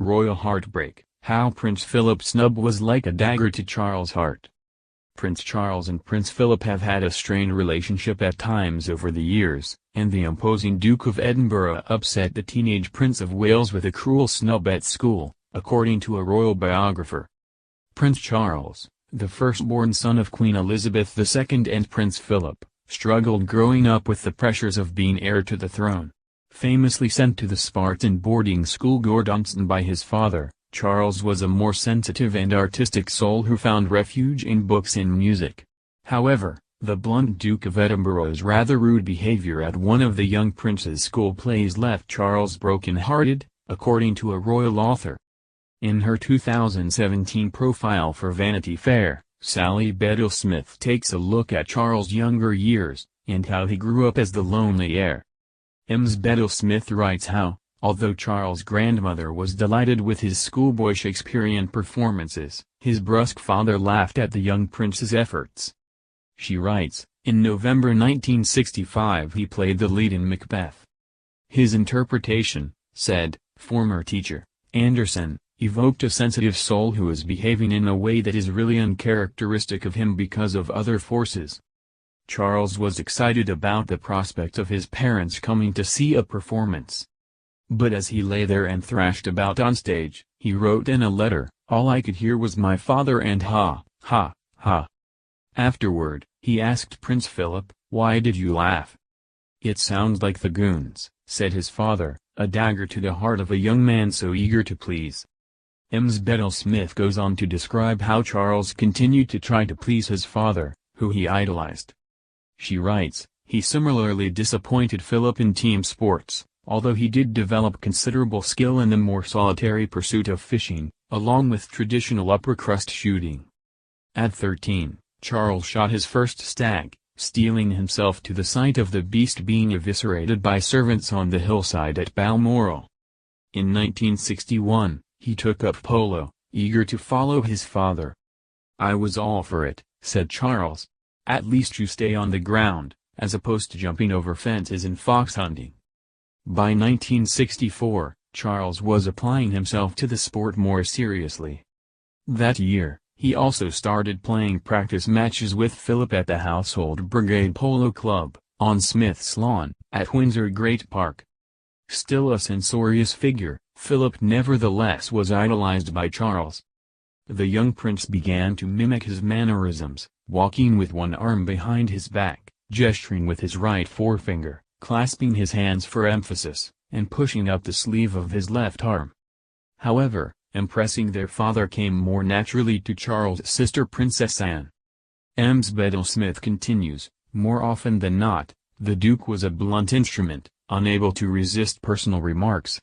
Royal heartbreak, how Prince Philip's snub was like a dagger to Charles' heart. Prince Charles and Prince Philip have had a strained relationship at times over the years, and the imposing Duke of Edinburgh upset the teenage Prince of Wales with a cruel snub at school, according to a royal biographer. Prince Charles, the firstborn son of Queen Elizabeth II and Prince Philip, struggled growing up with the pressures of being heir to the throne. Famously sent to the Spartan boarding school Gordonston by his father, Charles was a more sensitive and artistic soul who found refuge in books and music. However, the blunt Duke of Edinburgh's rather rude behavior at one of the young prince's school plays left Charles broken-hearted, according to a royal author. In her 2017 profile for Vanity Fair, Sally Bedell-Smith takes a look at Charles' younger years, and how he grew up as the lonely heir. Ms. Bedell-Smith writes how, although Charles' grandmother was delighted with his schoolboy Shakespearean performances, his brusque father laughed at the young prince's efforts. She writes, in November 1965 he played the lead in Macbeth. His interpretation, said former teacher Anderson, evoked a sensitive soul who is behaving in a way that is really uncharacteristic of him because of other forces. Charles was excited about the prospect of his parents coming to see a performance. But as he lay there and thrashed about on stage, he wrote in a letter, all I could hear was my father and ha, ha, ha. Afterward, he asked Prince Philip, why did you laugh? It sounds like the goons, said his father, a dagger to the heart of a young man so eager to please. Ms. Bedell-Smith goes on to describe how Charles continued to try to please his father, who he idolized. She writes, he similarly disappointed Philip in team sports, although he did develop considerable skill in the more solitary pursuit of fishing, along with traditional upper-crust shooting. At 13, Charles shot his first stag, steeling himself to the sight of the beast being eviscerated by servants on the hillside at Balmoral. In 1961, he took up polo, eager to follow his father. I was all for it, said Charles. At least you stay on the ground, as opposed to jumping over fences and fox hunting. By 1964, Charles was applying himself to the sport more seriously. That year, he also started playing practice matches with Philip at the Household Brigade Polo Club, on Smith's Lawn, at Windsor Great Park. Still a censorious figure, Philip nevertheless was idolized by Charles. The young prince began to mimic his mannerisms, walking with one arm behind his back, gesturing with his right forefinger, clasping his hands for emphasis, and pushing up the sleeve of his left arm. However, impressing their father came more naturally to Charles' sister Princess Anne. Ms. Bedell-Smith continues, more often than not, the Duke was a blunt instrument, unable to resist personal remarks.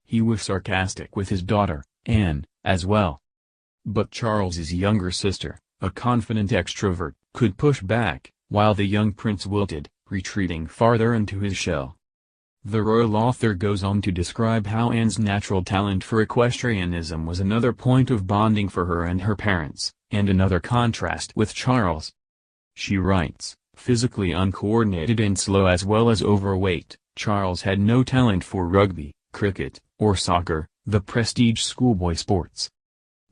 He was sarcastic with his daughter, Anne, as well. But Charles's younger sister, a confident extrovert, could push back, while the young prince wilted, retreating farther into his shell. The royal author goes on to describe how Anne's natural talent for equestrianism was another point of bonding for her and her parents, and another contrast with Charles. She writes, physically uncoordinated and slow as well as overweight, Charles had no talent for rugby, cricket, or soccer, the prestige schoolboy sports.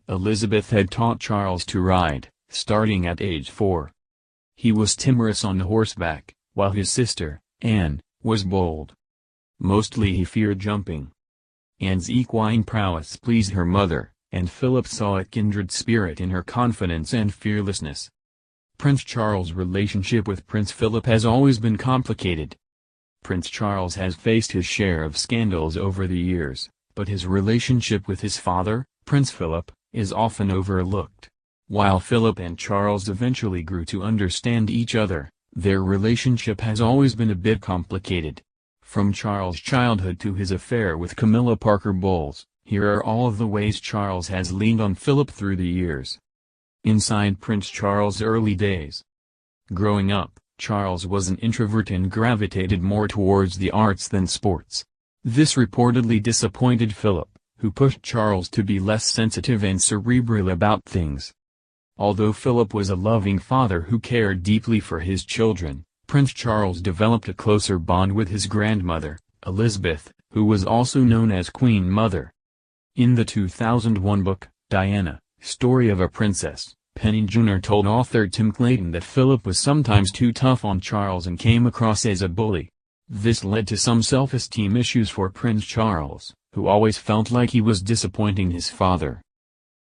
Elizabeth had taught Charles to ride, starting at age 4. He was timorous on horseback, while his sister, Anne, was bold. Mostly he feared jumping. Anne's equine prowess pleased her mother, and Philip saw a kindred spirit in her confidence and fearlessness. Prince Charles' relationship with Prince Philip has always been complicated. Prince Charles has faced his share of scandals over the years, but his relationship with his father, Prince Philip, is often overlooked. While Philip and Charles eventually grew to understand each other, their relationship has always been a bit complicated. From Charles' childhood to his affair with Camilla Parker Bowles, here are all of the ways Charles has leaned on Philip through the years. Inside Prince Charles' early days. Growing up, Charles was an introvert and gravitated more towards the arts than sports. This reportedly disappointed Philip, who pushed Charles to be less sensitive and cerebral about things. Although Philip was a loving father who cared deeply for his children, Prince Charles developed a closer bond with his grandmother, Elizabeth, who was also known as Queen Mother. In the 2001 book, Diana, Story of a Princess, Penny Junor told author Tim Clayton that Philip was sometimes too tough on Charles and came across as a bully. This led to some self-esteem issues for Prince Charles, who always felt like he was disappointing his father.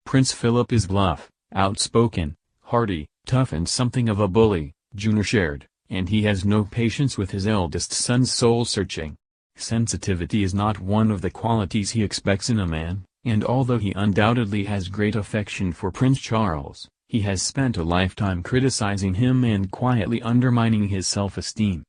Prince Philip is bluff, outspoken, hearty, tough and something of a bully, Junor shared, and he has no patience with his eldest son's soul-searching. Sensitivity is not one of the qualities he expects in a man, and although he undoubtedly has great affection for Prince Charles, he has spent a lifetime criticizing him and quietly undermining his self-esteem.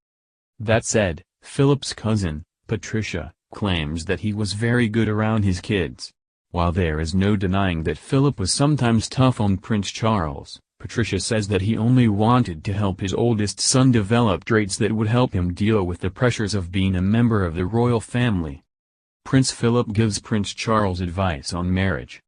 That said, Philip's cousin, Patricia, claims that he was very good around his kids. While there is no denying that Philip was sometimes tough on Prince Charles, Patricia says that he only wanted to help his oldest son develop traits that would help him deal with the pressures of being a member of the royal family. Prince Philip gives Prince Charles advice on marriage.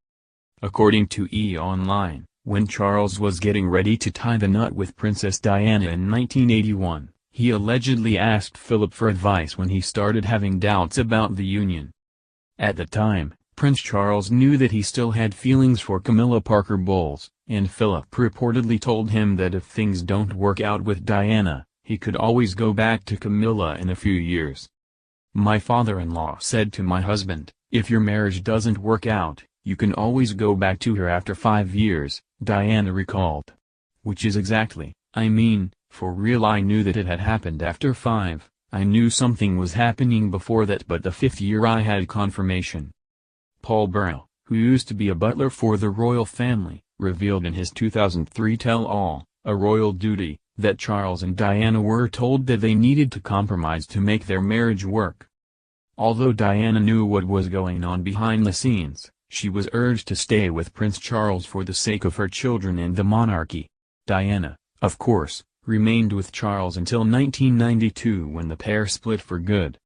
According to E! Online, when Charles was getting ready to tie the knot with Princess Diana in 1981, he allegedly asked Philip for advice when he started having doubts about the union. At the time, Prince Charles knew that he still had feelings for Camilla Parker Bowles, and Philip reportedly told him that if things don't work out with Diana, he could always go back to Camilla in a few years. My father-in-law said to my husband, "If your marriage doesn't work out, you can always go back to her after 5 years," Diana recalled. Which is exactly, I mean, for real. I knew that it had happened after 5, I knew something was happening before that, but the 5th year I had confirmation. Paul Burrell, who used to be a butler for the royal family, revealed in his 2003 tell-all, A Royal Duty, that Charles and Diana were told that they needed to compromise to make their marriage work. Although Diana knew what was going on behind the scenes, she was urged to stay with Prince Charles for the sake of her children and the monarchy. Diana, of course, remained with Charles until 1992 when the pair split for good.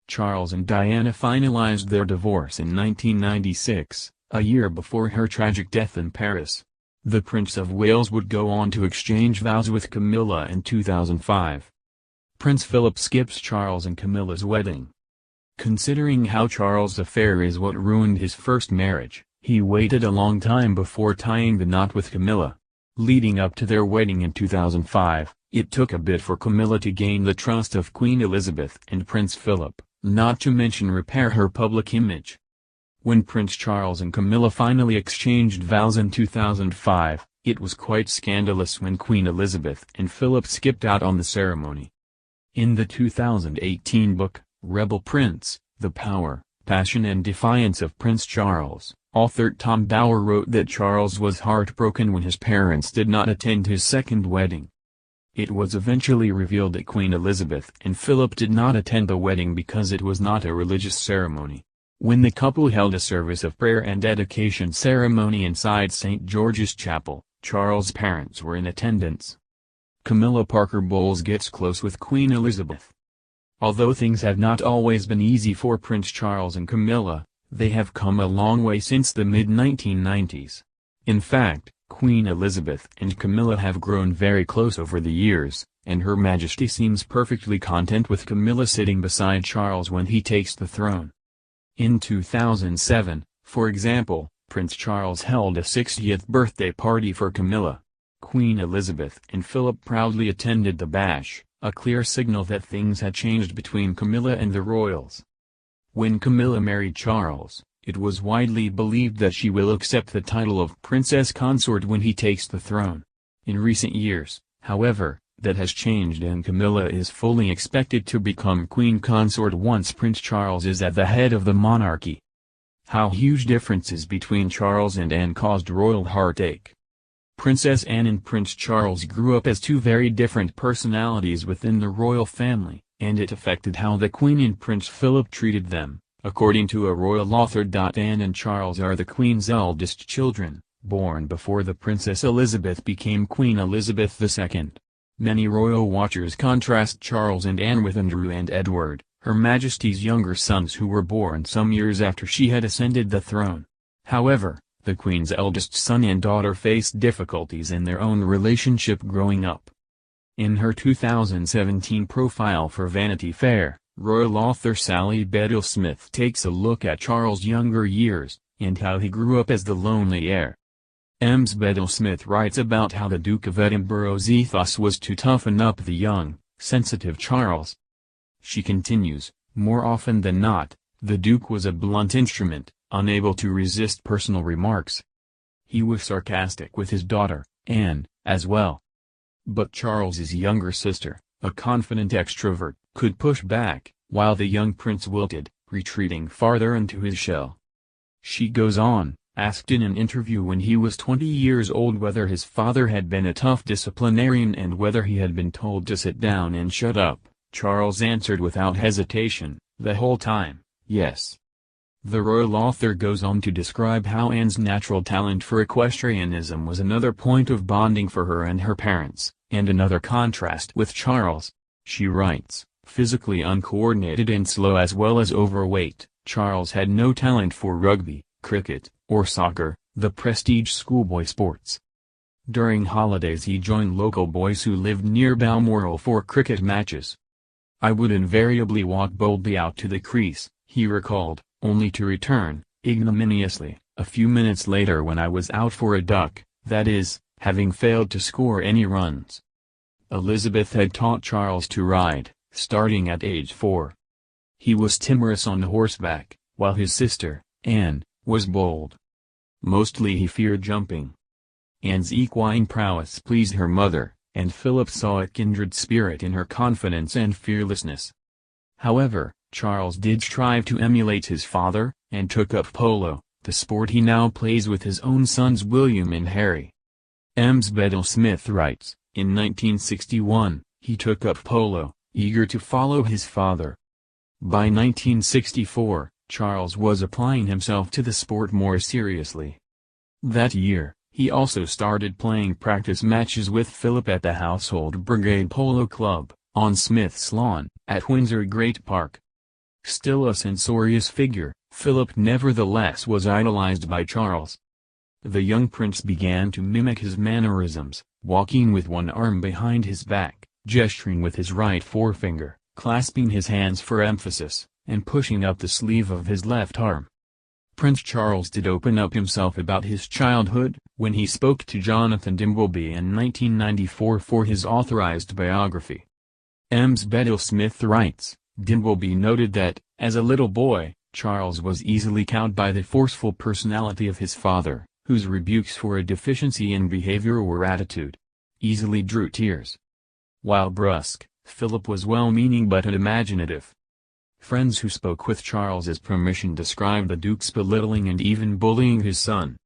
Charles and Diana finalized their divorce in 1996, a year before her tragic death in Paris. The Prince of Wales would go on to exchange vows with Camilla in 2005. Prince Philip skips Charles and Camilla's wedding. Considering how Charles' affair is what ruined his first marriage, he waited a long time before tying the knot with Camilla. Leading up to their wedding in 2005, it took a bit for Camilla to gain the trust of Queen Elizabeth and Prince Philip, not to mention repair her public image. When Prince Charles and Camilla finally exchanged vows in 2005, it was quite scandalous when Queen Elizabeth and Philip skipped out on the ceremony. In the 2018 book, Rebel Prince, The Power, Passion and Defiance of Prince Charles, author Tom Bower wrote that Charles was heartbroken when his parents did not attend his second wedding. It was eventually revealed that Queen Elizabeth and Philip did not attend the wedding because it was not a religious ceremony. When the couple held a service of prayer and dedication ceremony inside St. George's Chapel, Charles' parents were in attendance. Camilla Parker Bowles gets close with Queen Elizabeth. Although things have not always been easy for Prince Charles and Camilla, they have come a long way since the mid-1990s. In fact, Queen Elizabeth and Camilla have grown very close over the years, and Her Majesty seems perfectly content with Camilla sitting beside Charles when he takes the throne. In 2007, for example, Prince Charles held a 60th birthday party for Camilla. Queen Elizabeth and Philip proudly attended the bash, a clear signal that things had changed between Camilla and the royals. When Camilla married Charles, it was widely believed that she will accept the title of Princess Consort when he takes the throne. In recent years, however, that has changed and Camilla is fully expected to become Queen Consort once Prince Charles is at the head of the monarchy. How huge differences between Charles and Anne caused royal heartache. Princess Anne and Prince Charles grew up as two very different personalities within the royal family, and it affected how the Queen and Prince Philip treated them. According to a royal author. Anne and Charles are the Queen's eldest children, born before the Princess Elizabeth became Queen Elizabeth II. Many royal watchers contrast Charles and Anne with Andrew and Edward, Her Majesty's younger sons who were born some years after she had ascended the throne. However, the Queen's eldest son and daughter faced difficulties in their own relationship growing up. In her 2017 profile for Vanity Fair, royal author Sally Bedell-Smith takes a look at Charles' younger years, and how he grew up as the lonely heir. Ems Bedell-Smith writes about how the Duke of Edinburgh's ethos was to toughen up the young, sensitive Charles. She continues, more often than not, the Duke was a blunt instrument, unable to resist personal remarks. He was sarcastic with his daughter, Anne, as well. But Charles's younger sister, a confident extrovert, could push back, while the young prince wilted, retreating farther into his shell. She goes on, asked in an interview when he was 20 years old whether his father had been a tough disciplinarian and whether he had been told to sit down and shut up, Charles answered without hesitation, the whole time, yes. The royal author goes on to describe how Anne's natural talent for equestrianism was another point of bonding for her and her parents, and another contrast with Charles. She writes, physically uncoordinated and slow as well as overweight, Charles had no talent for rugby, cricket, or soccer, the prestige schoolboy sports. During holidays he joined local boys who lived near Balmoral for cricket matches. I would invariably walk boldly out to the crease, he recalled, only to return, ignominiously, a few minutes later when I was out for a duck, that is, having failed to score any runs. Elizabeth had taught Charles to ride, starting at age 4. He was timorous on horseback, while his sister, Anne, was bold. Mostly he feared jumping. Anne's equine prowess pleased her mother, and Philip saw a kindred spirit in her confidence and fearlessness. However, Charles did strive to emulate his father, and took up polo, the sport he now plays with his own sons William and Harry. Ems Bedell-Smith writes, in 1961, he took up polo, eager to follow his father. By 1964, Charles was applying himself to the sport more seriously. That year, he also started playing practice matches with Philip at the Household Brigade Polo Club, on Smith's Lawn, at Windsor Great Park. Still a censorious figure, Philip nevertheless was idolized by Charles. The young prince began to mimic his mannerisms, walking with one arm behind his back, gesturing with his right forefinger, clasping his hands for emphasis, and pushing up the sleeve of his left arm. Prince Charles did open up himself about his childhood, when he spoke to Jonathan Dimbleby in 1994 for his authorized biography. Ems Bedell-Smith writes, Dimbleby noted that, as a little boy, Charles was easily cowed by the forceful personality of his father, whose rebukes for a deficiency in behavior or attitude easily drew tears. While brusque, Philip was well-meaning but unimaginative. Friends who spoke with Charles's permission described the Duke's belittling and even bullying his son.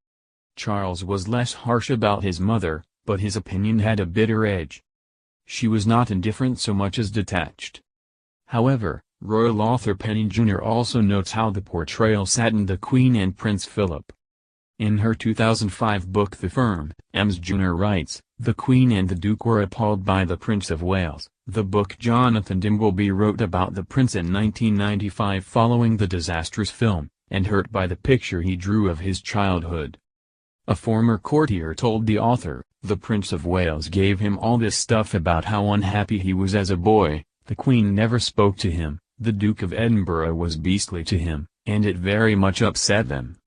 Charles was less harsh about his mother, but his opinion had a bitter edge. She was not indifferent so much as detached. However, royal author Penny Junor also notes how the portrayal saddened the Queen and Prince Philip. In her 2005 book The Firm, Ems Junor writes, the Queen and the Duke were appalled by the Prince of Wales. The book Jonathan Dimbleby wrote about the prince in 1995 following the disastrous film, and hurt by the picture he drew of his childhood. A former courtier told the author, the Prince of Wales gave him all this stuff about how unhappy he was as a boy, the Queen never spoke to him, the Duke of Edinburgh was beastly to him, and it very much upset them.